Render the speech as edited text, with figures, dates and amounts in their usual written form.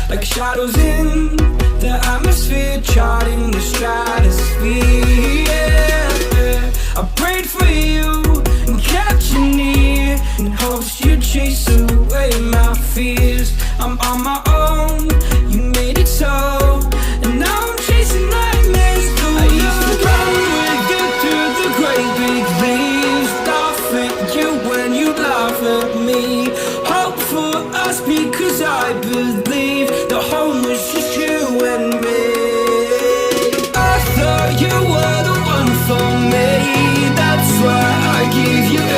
Like shadows in the atmosphere, charting the stratosphere. Yeah. I prayed for you and kept you near in hopes you'd chase away my fears. I'm on my own, you made it so, and now I'm chasing nightmares through. I used to run with you through the great big leaves, laugh at you when you laugh at me. Hope for us because I believe the home was just you and me. I thought you were the one for me, that's why I gave you